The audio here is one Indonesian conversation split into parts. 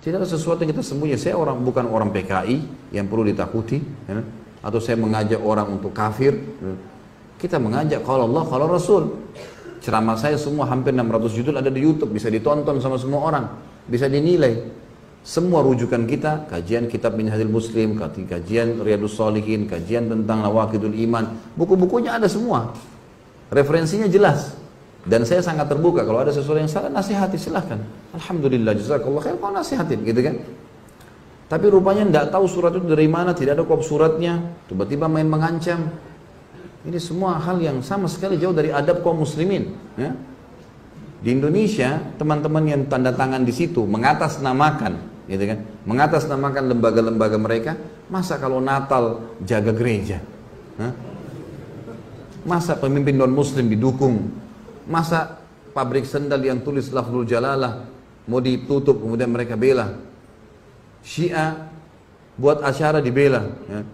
Tidak ada sesuatu yang kita sembunyi. Saya bukan orang PKI yang perlu ditakuti, ya, atau saya mengajak orang untuk kafir. Ya. Kita mengajak kalau Allah, kalau Rasul. Ceramah saya semua hampir 600 judul ada di YouTube, bisa ditonton sama semua orang, bisa dinilai. Semua rujukan kita, kajian kitab Minhajul Muslim, kajian Riyadhus Shalihin, kajian tentang Nawaqidul Iman, buku-bukunya ada semua. Referensinya jelas. Dan saya sangat terbuka, kalau ada sesuatu yang salah, nasihati, silahkan. Alhamdulillah, jazakallah khair, kalau nasihatin, gitu kan. Tapi rupanya tidak tahu surat itu dari mana, tidak ada kop suratnya, tiba-tiba main mengancam. Ini semua hal yang sama sekali jauh dari adab kaum muslimin. Ya. Di Indonesia, teman-teman yang tanda tangan di situ, mengatasnamakan, gitu kan, mengatasnamakan lembaga-lembaga mereka, masa kalau Natal jaga gereja? Hah? Masa pemimpin non-muslim didukung? Masa pabrik sendal yang tulis lafzul jalalah mau ditutup kemudian mereka bela? Syiah buat acara dibela, ya.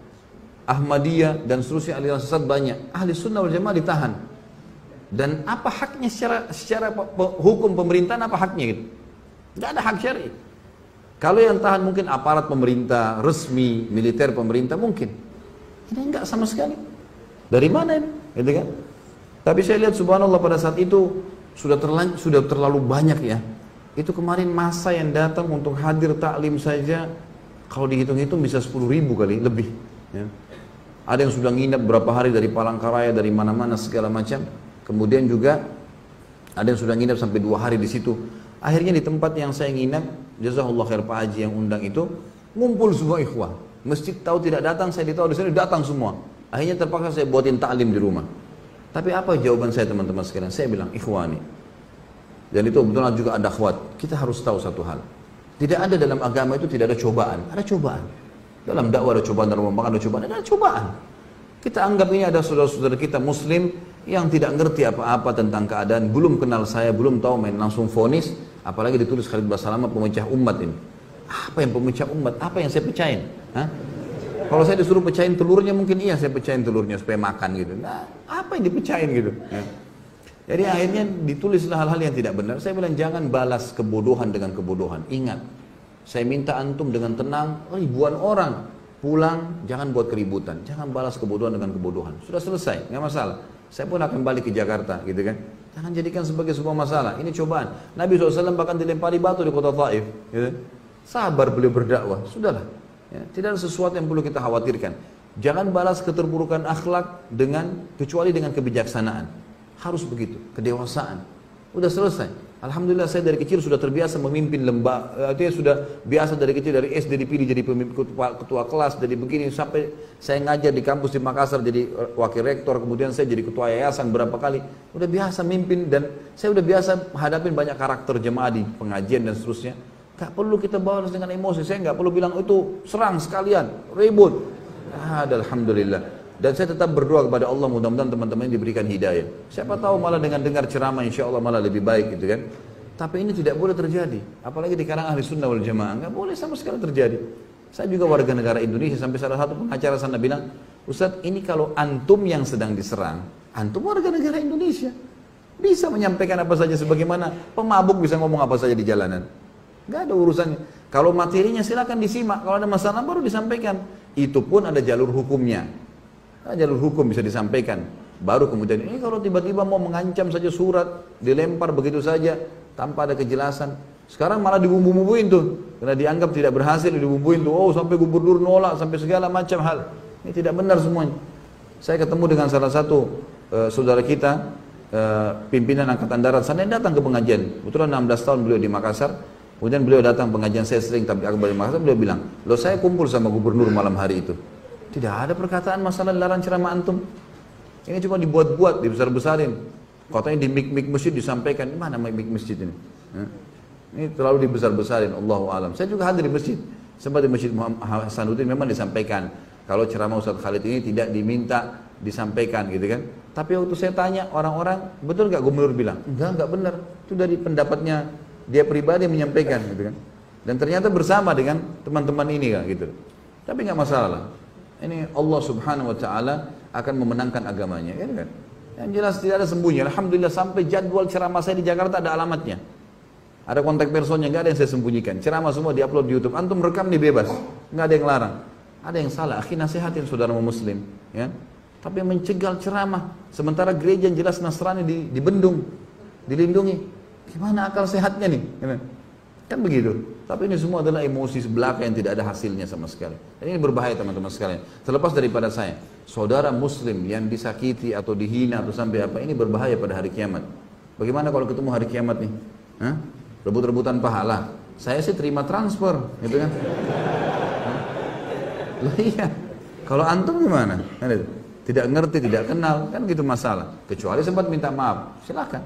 Ahmadiyah dan seterusnya aliran sesat banyak. Ahli sunnah wal jamaah ditahan. Dan apa haknya secara hukum pemerintahan, apa haknya gitu? Tidak ada hak syar'i. Kalau yang tahan mungkin aparat pemerintah resmi, militer pemerintah mungkin. Ini enggak sama sekali. Dari mana ini? Gitu kan? Tapi saya lihat subhanallah pada saat itu sudah terlalu banyak ya. Itu kemarin masa yang datang untuk hadir taklim saja, kalau dihitung-hitung bisa 10.000 kali lebih. Ya. Ada yang sudah nginap berapa hari dari Palangkaraya, dari mana-mana segala macam. Kemudian juga ada yang sudah nginap sampai 2 hari di situ. Akhirnya di tempat yang saya nginap, jazakallah khair Pak Haji yang undang itu, ngumpul semua ikhwah. Masjid tahu tidak datang, saya ditahu di sini datang semua. Akhirnya terpaksa saya buatin taklim di rumah. Tapi apa jawaban saya teman-teman sekalian? Saya bilang, ikhwani. Dan itu betul juga ada akhwat. Kita harus tahu satu hal. Tidak ada dalam agama itu tidak ada cobaan. Ada cobaan. Dalam dakwah ada cobaan, dalam makan ada cobaan. Ada cobaan. Kita anggap ini ada saudara-saudara kita muslim yang tidak ngerti apa-apa tentang keadaan. Belum kenal saya, belum tahu, main langsung vonis. Apalagi ditulis Khalid Basalamah pemecah umat ini. Apa yang pemecah umat? Apa yang saya pecahin? Hah? Kalau saya disuruh pecahin telurnya mungkin iya saya pecahin telurnya supaya makan gitu. Nah, apa yang dipecahin gitu? Ya. Jadi akhirnya ditulislah hal-hal yang tidak benar. Saya bilang jangan balas kebodohan dengan kebodohan. Ingat, saya minta antum dengan tenang, ribuan orang pulang, jangan buat keributan, jangan balas kebodohan dengan kebodohan. Sudah selesai, nggak masalah. Saya pun akan balik ke Jakarta, gitu kan? Jangan jadikan sebagai sebuah masalah. Ini cobaan. Nabi SAW bahkan dilempari batu di kota Taif. Gitu. Sabar beliau berdakwah, sudahlah. Ya, tidak ada sesuatu yang perlu kita khawatirkan. Jangan balas keterburukan akhlak kecuali dengan kebijaksanaan. Harus begitu, kedewasaan. Udah selesai. Alhamdulillah saya dari kecil sudah terbiasa memimpin lembaga. Artinya sudah biasa dari kecil, dari SD dipilih jadi ketua kelas, jadi begini sampai saya ngajar di kampus di Makassar jadi wakil rektor, kemudian saya jadi ketua yayasan berapa kali. Udah biasa mimpin dan saya udah biasa hadapin banyak karakter jemaah di pengajian dan seterusnya. Gak perlu kita balas dengan emosi. Saya gak perlu bilang itu serang sekalian, ribut. Alhamdulillah. Dan saya tetap berdoa kepada Allah mudah-mudahan teman-teman diberikan hidayah. Siapa tahu malah dengan dengar ceramah insya Allah malah lebih baik gitu kan. Tapi ini tidak boleh terjadi. Apalagi di kalangan ahli sunnah wal jamaah. Gak boleh sama sekali terjadi. Saya juga warga negara Indonesia sampai salah satu pengacara sana bilang, Ustadz ini kalau antum yang sedang diserang, antum warga negara Indonesia. Bisa menyampaikan apa saja sebagaimana pemabuk bisa ngomong apa saja di jalanan. Gak ada urusannya. Kalau materinya silakan disimak. Kalau ada masalah baru disampaikan. Itu pun ada jalur hukumnya. Jalur hukum bisa disampaikan. Baru kemudian ini kalau tiba-tiba mau mengancam saja surat, dilempar begitu saja tanpa ada kejelasan. Sekarang malah dibumbu-bumbuin tuh. Karena dianggap tidak berhasil dibumbuin tuh. Oh sampai gubernur nolak, sampai segala macam hal. Ini tidak benar semuanya. Saya ketemu dengan salah satu saudara kita, pimpinan Angkatan Darat sana yang datang ke pengajian. Kebetulan 16 tahun beliau di Makassar. Kemudian beliau datang pengajian saya sering tapi akbar di Makassar, beliau bilang, loh saya kumpul sama gubernur malam hari itu. Tidak ada perkataan masalah dilarang ceramah antum. Ini cuma dibuat-buat, dibesar-besarin. Katanya di mik-mik masjid disampaikan, mana mik masjid ini? Ini terlalu dibesar-besarin, Allahu a'lam. Saya juga hadir di masjid. Sempat di Masjid Muhammad Hasanuddin memang disampaikan. Kalau ceramah Ustaz Khalid ini tidak diminta disampaikan gitu kan. Tapi waktu saya tanya orang-orang, betul nggak gubernur bilang? Enggak benar. Itu dari pendapatnya dia pribadi menyampaikan gitu kan. Dan ternyata bersama dengan teman-teman ini kan gitu. Tapi nggak masalah. Ini Allah Subhanahu wa taala akan memenangkan agamanya kan. Yang jelas tidak ada sembunyi. Alhamdulillah sampai jadwal ceramah saya di Jakarta ada alamatnya. Ada kontak personnya, nggak ada yang saya sembunyikan. Ceramah semua diupload di YouTube. Antum rekam nih bebas, nggak ada yang larang. Ada yang salah, akhi nasihatin saudara muslim, ya. Tapi yang mencegal ceramah, sementara gereja yang jelas Nasrani dibendung, dilindungi. Gimana akal sehatnya nih? Kan begitu. Tapi ini semua adalah emosi belaka yang tidak ada hasilnya sama sekali. Dan ini berbahaya teman-teman sekalian. Terlepas daripada saya, saudara muslim yang disakiti atau dihina atau sampai apa, ini berbahaya pada hari kiamat. Bagaimana kalau ketemu hari kiamat nih? Hah? Rebut-rebutan pahala. Saya sih terima transfer, gitu kan? Loh iya. Kalau antum gimana? Tidak ngerti, tidak kenal, kan gitu masalah. Kecuali sempat minta maaf, silakan.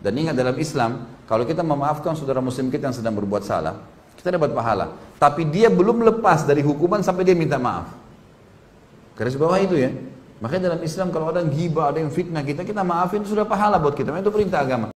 Dan ingat dalam Islam, kalau kita memaafkan saudara muslim kita yang sedang berbuat salah, kita dapat pahala. Tapi dia belum lepas dari hukuman sampai dia minta maaf. Garis bawah itu ya. Makanya dalam Islam kalau ada yang ghibah, ada yang fitnah kita maafin, itu sudah pahala buat kita. Itu perintah agama.